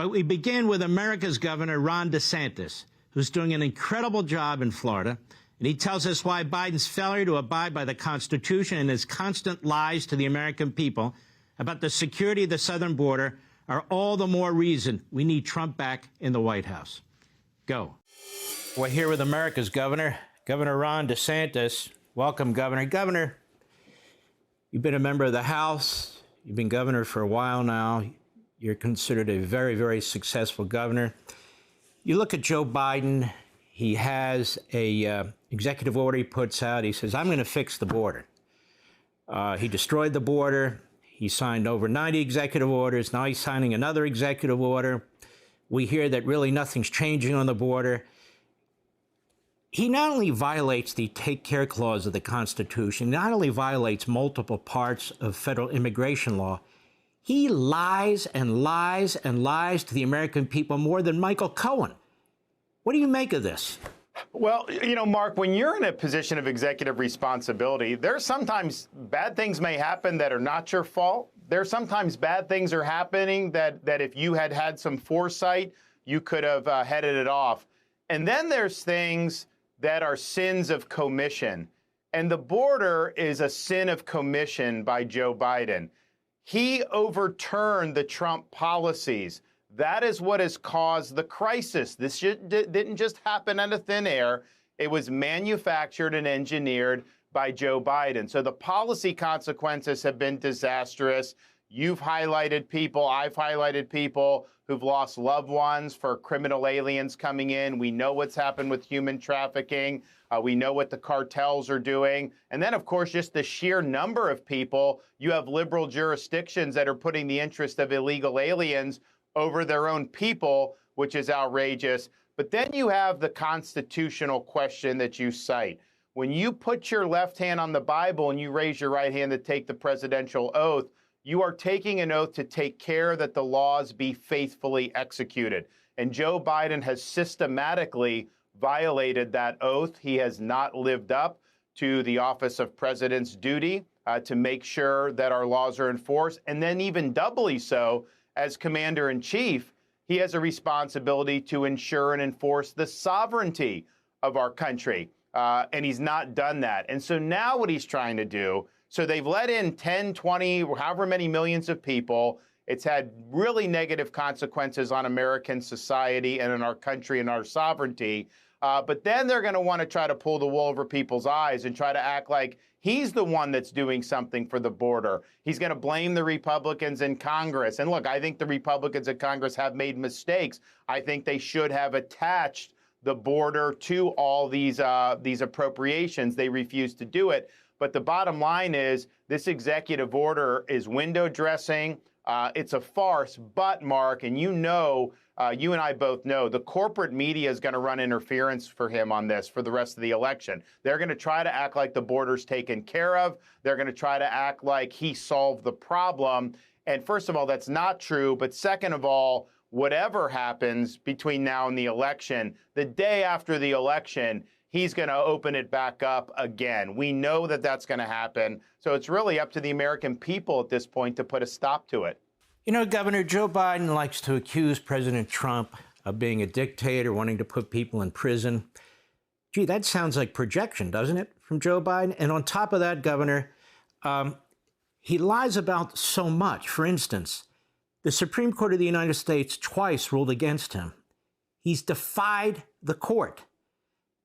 But we begin with America's Governor, Ron DeSantis, who's doing an incredible job in Florida. And he tells us why Biden's failure to abide by the Constitution and his constant lies to the American people about the security of the southern border are all the more reason we need Trump back in the White House. Go. We're here with America's Governor, Governor Ron DeSantis. Welcome, Governor. Governor, you've been a member of the House. You've been governor for a while now. You're considered a very, very successful governor. You look at Joe Biden. He has a executive order he puts out. He says, I'm going to fix the border. He destroyed the border. He signed over 90 executive orders. Now he's signing another executive order. We hear that really nothing's changing on the border. He not only violates the Take Care Clause of the Constitution, not only violates multiple parts of federal immigration law, he lies and lies and lies to the American people more than Michael Cohen. What do you make of this? Well, you know, Mark, when you're in a position of executive responsibility, there's sometimes bad things may happen that are not your fault. There's sometimes bad things are happening that if you had had some foresight, you could have headed it off. And then there's things that are sins of commission. And the border is a sin of commission by Joe Biden. He overturned the Trump policies. That is what has caused the crisis. This didn't just happen out of thin air. It was manufactured and engineered by Joe Biden. So the policy consequences have been disastrous. You've highlighted people, I've highlighted people who've lost loved ones for criminal aliens coming in. We know what's happened with human trafficking. We know what the cartels are doing. And then, of course, just the sheer number of people. You have liberal jurisdictions that are putting the interest of illegal aliens over their own people, which is outrageous. But then you have the constitutional question that you cite. When you put your left hand on the Bible and you raise your right hand to take the presidential oath, you are taking an oath to take care that the laws be faithfully executed. And Joe Biden has systematically violated that oath. He has not lived up to the office of president's duty to make sure that our laws are enforced. And then even doubly so, as commander-in-chief, he has a responsibility to ensure and enforce the sovereignty of our country. And he's not done that. And so now what he's trying to do, so they've let in 10, 20, however many millions of people. It's had really negative consequences on American society and in our country and our sovereignty. But then they're going to want to try to pull the wool over people's eyes and try to act like he's the one that's doing something for the border. He's going to blame the Republicans in Congress. And look, I think the Republicans in Congress have made mistakes. I think they should have attached the border to all these appropriations. They refuse to do it. But the bottom line is this executive order is window dressing. It's a farce. But, Mark, and you know, you and I both know, the corporate media is going to run interference for him on this for the rest of the election. They're going to try to act like the border's taken care of. They're going to try to act like he solved the problem. And first of all, that's not true. But second of all, whatever happens between now and the election, the day after the election, he's going to open it back up again. We know that that's going to happen. So it's really up to the American people at this point to put a stop to it. You know, Governor, Joe Biden likes to accuse President Trump of being a dictator, wanting to put people in prison. Gee, that sounds like projection, doesn't it, from Joe Biden? And on top of that, Governor, he lies about so much. For instance, the Supreme Court of the United States twice ruled against him. He's defied the court.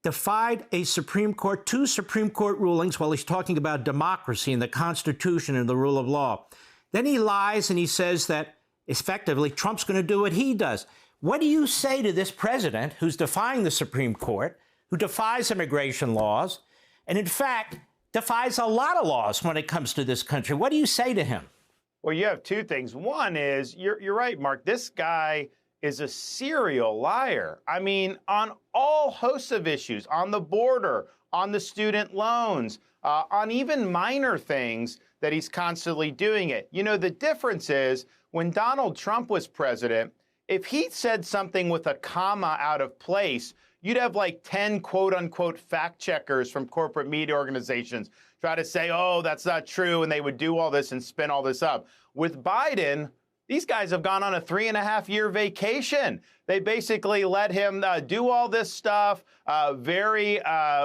Defied a Supreme Court, two Supreme Court rulings while he's talking about democracy and the Constitution and the rule of law. Then he lies and he says that effectively Trump's going to do what he does. What do you say to this president who's defying the Supreme Court, who defies immigration laws, and in fact defies a lot of laws when it comes to this country? What do you say to him? Well, you have two things. One is, you're right, Mark, this guy is a serial liar. I mean, on all hosts of issues, on the border, on the student loans, on even minor things that he's constantly doing it. You know, the difference is when Donald Trump was president, if he said something with a comma out of place, you'd have like 10 quote unquote fact checkers from corporate media organizations try to say, oh, that's not true. And they would do all this and spin all this up. With Biden, These guys have gone on a 3.5-year vacation. They basically let him do all this stuff. Very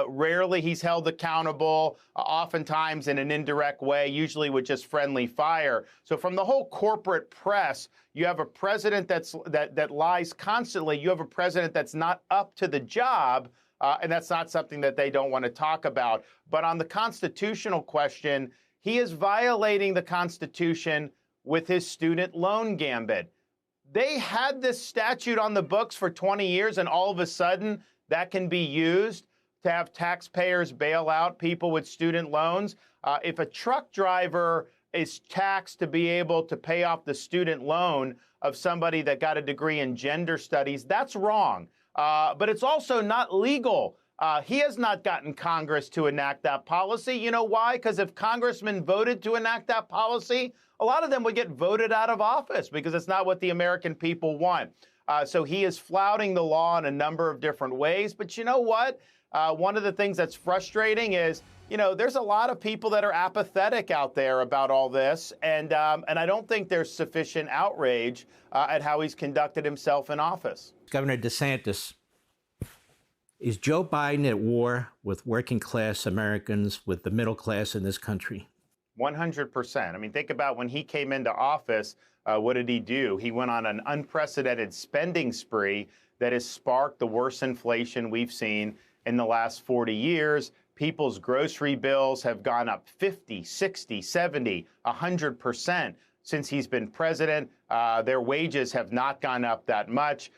rarely he's held accountable, oftentimes in an indirect way, usually with just friendly fire. So from the whole corporate press, you have a president that lies constantly. You have a president that's not up to the job, and that's not something that they don't want to talk about. But on the constitutional question, he is violating the Constitution with his student loan gambit. They had this statute on the books for 20 years, and all of a sudden that can be used to have taxpayers bail out people with student loans. If a truck driver is taxed to be able to pay off the student loan of somebody that got a degree in gender studies, that's wrong. But it's also not legal. He has not gotten Congress to enact that policy. You know why? Because if congressmen voted to enact that policy, a lot of them would get voted out of office because it's not what the American people want. So he is flouting the law in a number of different ways. But you know what? One of the things that's frustrating is, you know, there's a lot of people that are apathetic out there about all this. And I don't think there's sufficient outrage at how he's conducted himself in office. Governor DeSantis, is Joe Biden at war with working class Americans, with the middle class in this country? 100%. I mean, think about when he came into office, what did he do? He went on an unprecedented spending spree that has sparked the worst inflation we've seen in the last 40 years. People's grocery bills have gone up 50, 60, 70, 100% since he's been president. Their wages have not gone up that much.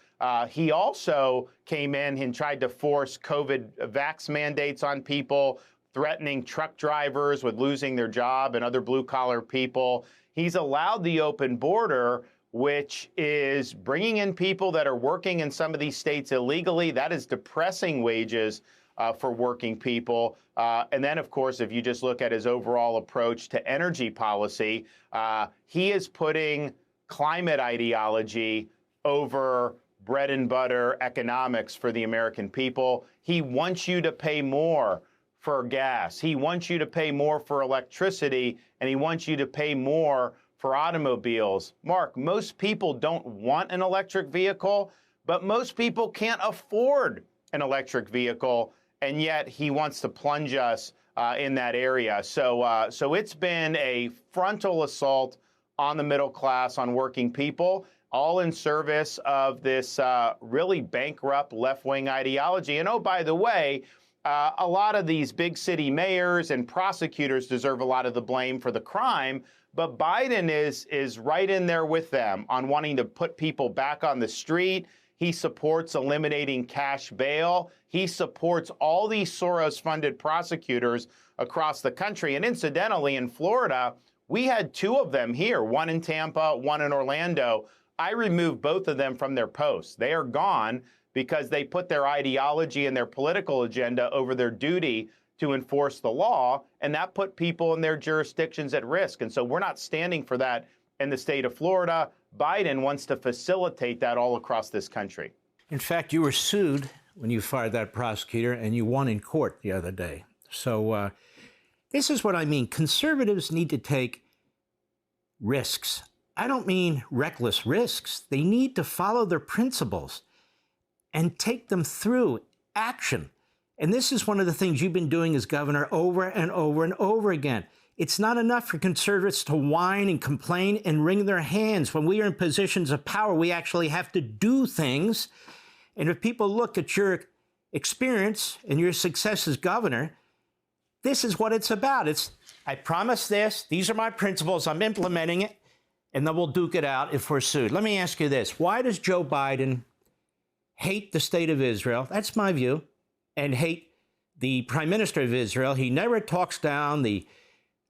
He also came in and tried to force COVID vax mandates on people, threatening truck drivers with losing their job and other blue-collar people. He's allowed the open border, which is bringing in people that are working in some of these states illegally. That is depressing wages for working people. And then, of course, if you just look at his overall approach to energy policy, he is putting climate ideology over bread and butter economics for the American people. He wants you to pay more for gas. He wants you to pay more for electricity, and he wants you to pay more for automobiles. Mark, most people don't want an electric vehicle, but most people can't afford an electric vehicle, and yet he wants to plunge us in that area. So it's been a frontal assault on the middle class, on working people, all in service of this really bankrupt left-wing ideology. And oh, by the way, a lot of these big city mayors and prosecutors deserve a lot of the blame for the crime, but Biden is right in there with them on wanting to put people back on the street. He supports eliminating cash bail. He supports all these Soros-funded prosecutors across the country. And incidentally, in Florida, we had two of them here, one in Tampa, one in Orlando. I removed both of them from their posts. They are gone because they put their ideology and their political agenda over their duty to enforce the law, and that put people in their jurisdictions at risk. And so we're not standing for that in the state of Florida. Biden wants to facilitate that all across this country. In fact, you were sued when you fired that prosecutor, and you won in court the other day. So this is what I mean. Conservatives need to take risks. I don't mean reckless risks. They need to follow their principles and take them through action. And this is one of the things you've been doing as governor over and over and over again. It's not enough for conservatives to whine and complain and wring their hands. When we are in positions of power, we actually have to do things. And if people look at your experience and your success as governor, this is what it's about. It's, I promise this, these are my principles, I'm implementing it, and then we'll duke it out if we're sued. Let me ask you this. Why does Joe Biden hate the state of Israel? That's my view. And hate the prime minister of Israel. He never talks down the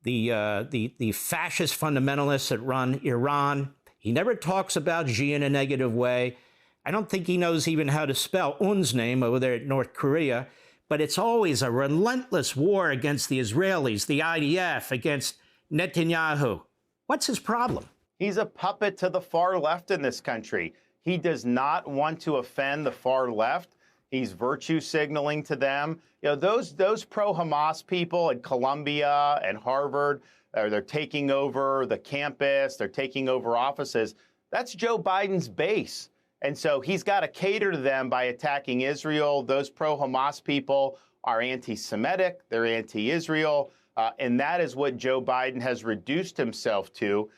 fascist fundamentalists that run Iran. He never talks about Xi in a negative way. I don't think he knows even how to spell Un's name over there at North Korea. But it's always a relentless war against the Israelis, the IDF, against Netanyahu. What's his problem? He's a puppet to the far left in this country. He does not want to offend the far left. He's virtue signaling to them. You know, those pro-Hamas people at Columbia and Harvard, they're taking over the campus, they're taking over offices. That's Joe Biden's base. And so he's got to cater to them by attacking Israel. Those pro-Hamas people are anti-Semitic. They're anti-Israel. And that is what Joe Biden has reduced himself to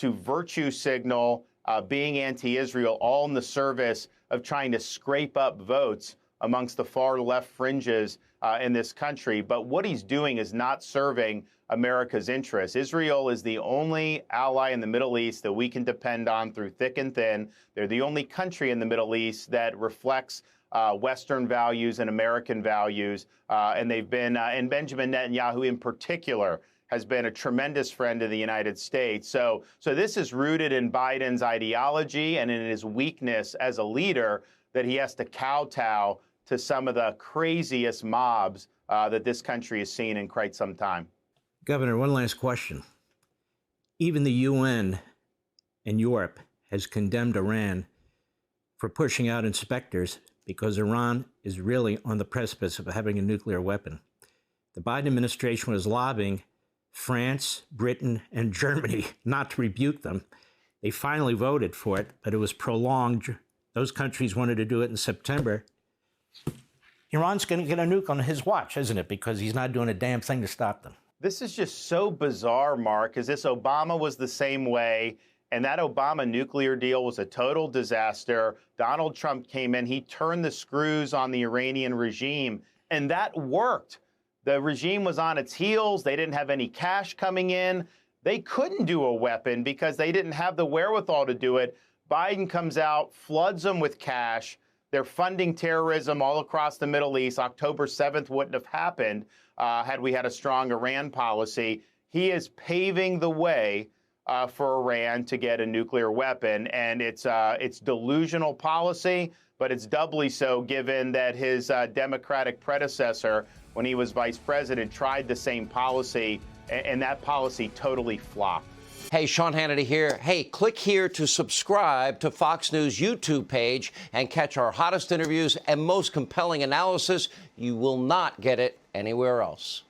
virtue signal, being anti-Israel, all in the service of trying to scrape up votes amongst the far left fringes in this country. But what he's doing is not serving America's interests. Israel is the only ally in the Middle East that we can depend on through thick and thin. They're the only country in the Middle East that reflects Western values and American values. And they've been, and Benjamin Netanyahu in particular, has been a tremendous friend of the United States. So this is rooted in Biden's ideology and in his weakness as a leader, that he has to kowtow to some of the craziest mobs that this country has seen in quite some time. Governor, one last question. Even the UN and Europe has condemned Iran for pushing out inspectors because Iran is really on the precipice of having a nuclear weapon. The Biden administration was lobbying France, Britain, and Germany not to rebuke them. They finally voted for it, but it was prolonged. Those countries wanted to do it in September. Iran's going to get a nuke on his watch, isn't it? Because he's not doing a damn thing to stop them. This is just so bizarre, Mark, because this Obama was the same way, and that Obama nuclear deal was a total disaster. Donald Trump came in, he turned the screws on the Iranian regime, and that worked. The regime was on its heels. They didn't have any cash coming in. They couldn't do a weapon because they didn't have the wherewithal to do it. Biden comes out, floods them with cash. They're funding terrorism all across the Middle East. October 7th wouldn't have happened had we had a strong Iran policy. He is paving the way for Iran to get a nuclear weapon, and it's delusional policy, but it's doubly so given that his Democratic predecessor, when he was vice president, tried the same policy, and that policy totally flopped. Hey, Sean Hannity here. Hey, click here to subscribe to Fox News YouTube page and catch our hottest interviews and most compelling analysis. You will not get it anywhere else.